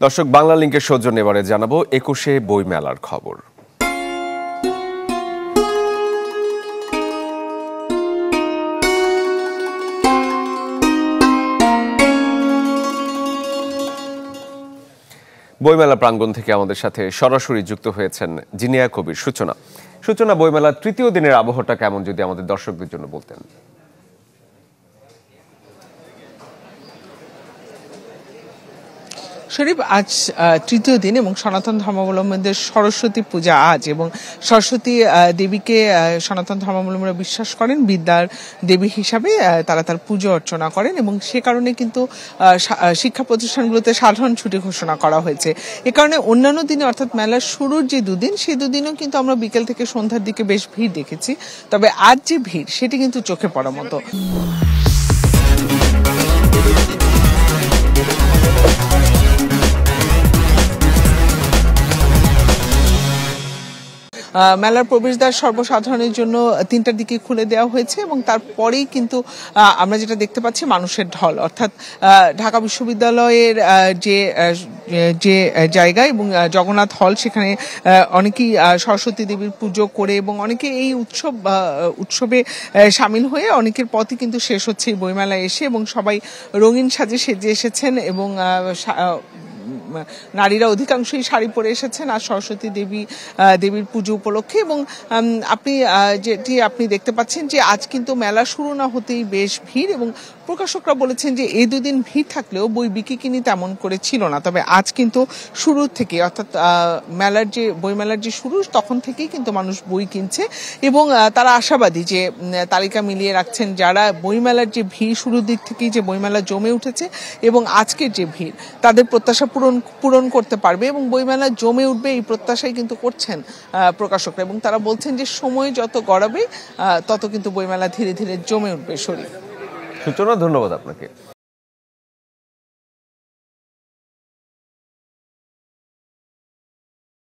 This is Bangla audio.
দর্শক, বাংলা লিংকের সৌজন্যে এবারে জানাবো ২১শে বইমেলার খবর। বইমেলা প্রাঙ্গণ থেকে আমাদের সাথে সরাসরি যুক্ত হয়েছেন জিনিয়া কবির সূচনা। সূচনা, বইমেলার তৃতীয় দিনের আবহাওয়াটা কেমন যদি আমাদের দর্শকদের জন্য বলতেন। শরীফ, আজ তৃতীয় দিন এবং সনাতন ধর্মাবলম্বীদের সরস্বতী পূজা আজ, এবং সরস্বতী দেবীকে সনাতন ধর্মাবলম্বীরা বিশ্বাস করেন বিদ্যার দেবী হিসাবে। তারা তার পুজো অর্চনা করেন এবং সে কারণে কিন্তু শিক্ষা প্রতিষ্ঠানগুলোতে সাধারণ ছুটি ঘোষণা করা হয়েছে। এ কারণে অন্যান্য দিনে অর্থাৎ মেলার শুরুর যে দুদিন, সেই দুদিনও কিন্তু আমরা বিকেল থেকে সন্ধ্যার দিকে বেশ ভিড় দেখেছি। তবে আজ যে ভিড়, সেটি কিন্তু চোখে পড়ার মতো। মেলার প্রবেশদ্বার সর্বসাধারণের জন্য ৩টার দিকে খুলে দেওয়া হয়েছে এবং তারপরেই কিন্তু আমরা যেটা দেখতে পাচ্ছি মানুষের ঢল, অর্থাৎ ঢাকা বিশ্ববিদ্যালয়ের যে জায়গা এবং জগন্নাথ হল, সেখানে অনেকেই সরস্বতী দেবীর পুজো করে এবং অনেকে এই উৎসবে সামিল হয়ে অনেকের পথই কিন্তু শেষ হচ্ছে এই বইমেলায় এসে, এবং সবাই রঙিন সাজে সেজে এসেছেন এবং নারীরা অধিকাংশই শাড়ি পরে এসেছেন আর সরস্বতী দেবীর পুজো উপলক্ষে। এবং আপনি দেখতে পাচ্ছেন যে আজ কিন্তু মেলা শুরু না হতেই বেশ ভিড়, এবং প্রকাশকরা বলেছেন যে এই দুদিন ভিড় থাকলেও বই বিক্রি তেমন করে ছিল না। তবে আজ কিন্তু শুরু থেকে, অর্থাৎ বইমেলার যে শুরু, তখন থেকেই কিন্তু মানুষ বই কিনছে এবং তারা আশাবাদী যে তালিকা মিলিয়ে রাখছেন যারা বইমেলার যে ভিড়, শুরুর দিক থেকেই যে বইমেলা জমে উঠেছে এবং আজকের যে ভিড়, তাদের প্রত্যাশা পূরণ করতে পারবে এবং বইমেলা জমে উঠবে, এই প্রত্যাশাই কিন্তু করছেন প্রকাশকরা। এবং তারা বলছেন যে সময় যত গড়াবে তত কিন্তু বইমেলা ধীরে ধীরে জমে উঠবে। শরীফ, সূচনা, ধন্যবাদ আপনাকে।